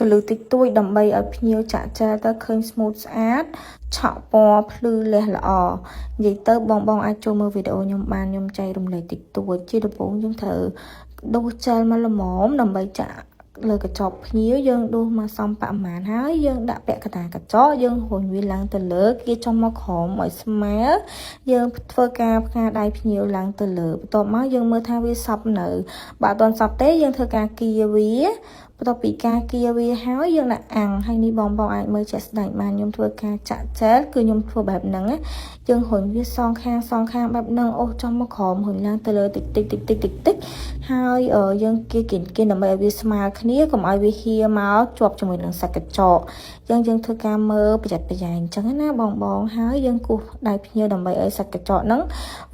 ក៏លើតិចតួចដើម្បីឲ្យភ្ញៀវចាក់ចែលទៅឃើញ smooth ស្អាតឆក់ពណ៌ភ្លឺលះល្អនិយាយទៅបងអាចចូលមើលវីដេអូខ្ញុំបានខ្ញុំចែករំលែកតិចតួចជាដំបូងយើងត្រូវដួសចែលមកល្មមដើម្បីចាក់លើកញ្ចប់ភ្ញៀវយើងដួសមកសំប្រមាណហើយយើងដាក់ពាក់កណ្ដាលកញ្ចក់យើងរុញវាឡើងទៅលើគេចុះមកក្រោមឲ្យស្មើយើងធ្វើការផ្កាដៃភ្ញៀវឡើងទៅលើបន្ទាប់មកយើងមើលថាវាសព្វនៅបើអត់ទាន់សព្វទេយើងធ្វើការគៀវាបន្ទាប់ពីការគៀវាហើយយើងដាក់អាំងហើយនេះបងអាចមើលជាក់ស្ដែងបានខ្ញុំធ្វើការចាក់ចែលគឺខ្ញុំធ្វើបែបហ្នឹងយើងរុញវាសងខាងបែបហ្នឹងអូសចុះមកក្រោមរុញឡើងទៅលើតិចហើយយើងគេដើម្បីឲ្យវាស្មើគ្នាកុំឲ្យវាហៀមកជាប់ជាមួយនឹងសាច់កញ្ចក់យើងធ្វើការមើលប្រយ័ត្នប្រយែងអញ្ចឹងណាបងហើយយើងគោះដៃភ្ញៀវដើម្បីឲ្យសាច់កញ្ចក់ហ្នឹង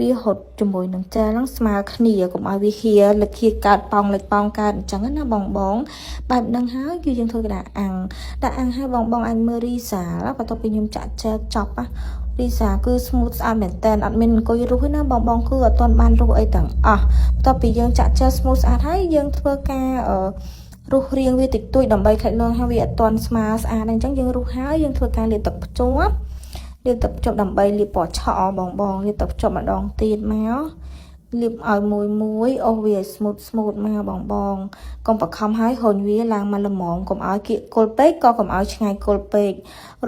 វាហត់ជាមួយនឹងចែលហ្នឹងស្មើគ្នាកុំឲ្យវាហៀលិចហៀកើតប៉ោងលិចប៉ោងកើតអញ្ចឹងណាបងបែបហ្នឹងហើយគឺយើងធ្វើដាក់អាំងឲ្យបងអាចមើលរីសាបន្ទាប់ពីខ្ញុំចាក់ចែលចប់រីសាគឺ smooth ស្អាតមែនតើអត់មានអង្គុយរុះទេណាបងគឺអត់ទាន់បានរុះអីទាំងអស់បន្ទាប់ពីយើងចាក់ចែល smooth ស្អាតហើយយើងធ្វើការរុះរៀងវាតិចតួចដើម្បីខាច់លងហើយវាអត់ទាន់ស្មើស្អាតអញ្ចឹងយើងរុះហើយយើងធ្វើការលាបទឹកភ្ជាប់ដើម្បីលាបពណ៌ឆក់បងលាបទឹកភ្ជាប់ម្ដងទៀតមកលាបឲ្យមួយអូសវា smooth មកបងកុំបខំឲ្យរុញវាឡើងមកល្មមកុំឲ្យគៀកគល់ពេកក៏កុំឲ្យឆ្ងាយគល់ពេក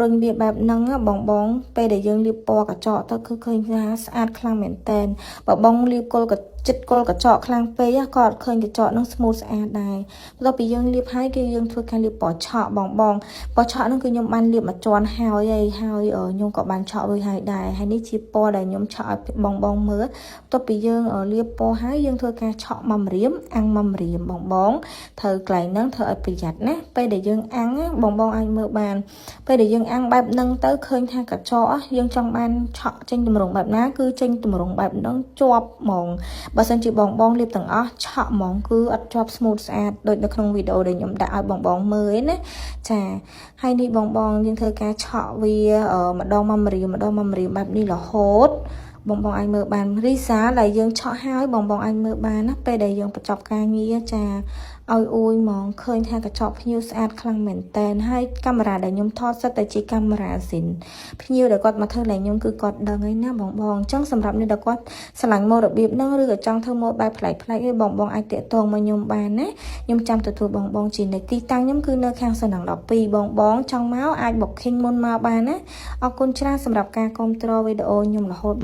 រុញវាបែបហ្នឹងបងពេលដែលយើងលាបពណ៌កញ្ចក់ទៅគឺឃើញថាស្អាតខ្លាំងមែនតែនបើបងលាបគល់ចិត្តគល់កញ្ចក់ខ្លាំងពេកក៏អត់ឃើញកញ្ចក់ហ្នឹង smooth ស្អាតដែរបន្ទាប់ពីយើងលាបហើយគឺយើងធ្វើការលាបពណ៌ឆក់បងពណ៌ឆក់ហ្នឹងគឺខ្ញុំបានលាបមួយជាន់ហើយខ្ញុំក៏បានឆក់រួចហើយដែរហើយនេះជាពណ៌ដែលខ្ញុំឆក់ឲ្យបងមើលបន្ទាប់ពីយើងលាបពណ៌ហើយយើងធ្វើការឆក់មកម្រាមអាំងមកម្រាមបងត្រូវកន្លែងហ្នឹងធ្វើឲ្យប្រយ័ត្នណាពេលដែលយើងអាំងបងអាចមើលបានពេលដែលយើងអាំងបែបហ្នឹងទៅឃើញថាកញ្ចក់យើងចង់បានឆក់ចេញទម្រង់បែបណាគឺចេញទម្រង់បែបហ្នឹងជាប់ហ្មងបើសិនជាបងលាបទាំងអស់ឆក់ហ្មងគឺអត់ជាប់ smooth ស្អាតដូចនៅក្នុងវីដេអូដែលខ្ញុំដាក់ឲ្យបងមើលឯណាចាហើយនេះបងយើងធ្វើការឆក់វាម្ដងមកម្រាមបែបនេះរហូតបងអាចមើលបានរីសាដែលយើងឆក់ហើយបងអាចមើលបានណាពេលដែលយើងបញ្ចប់ការងារចាឲ្យអួយហ្មងឃើញថាកញ្ចក់ភ្ញៀវស្អាតខ្លាំងមែនតែនហើយកាមេរ៉ាដែលខ្ញុំថតសិតតែជាកាមេរ៉ាស៊ីនភ្ញៀវដែលគាត់មកធ្វើឡើងខ្ញុំគឺគាត់ដឹងហើយណាបងអញ្ចឹងសម្រាប់អ្នកដែលគាត់ឆ្លាញ់ម៉ូដរបៀបហ្នឹងឬក៏ចង់ធ្វើម៉ូដបែបប្លែកឯបងអាចតាក់ទងមកខ្ញុំបានណាខ្ញុំចាំទទួលបងជានិច្ចទីតាំងខ្ញុំគឺនៅខាងសណ្ដាំ12បងចង់មកអាច booking មុនមកបានណាអរគុណច្រើនសម្រាប់ការគាំទ្រវីដេអូខ្ញុំរហូត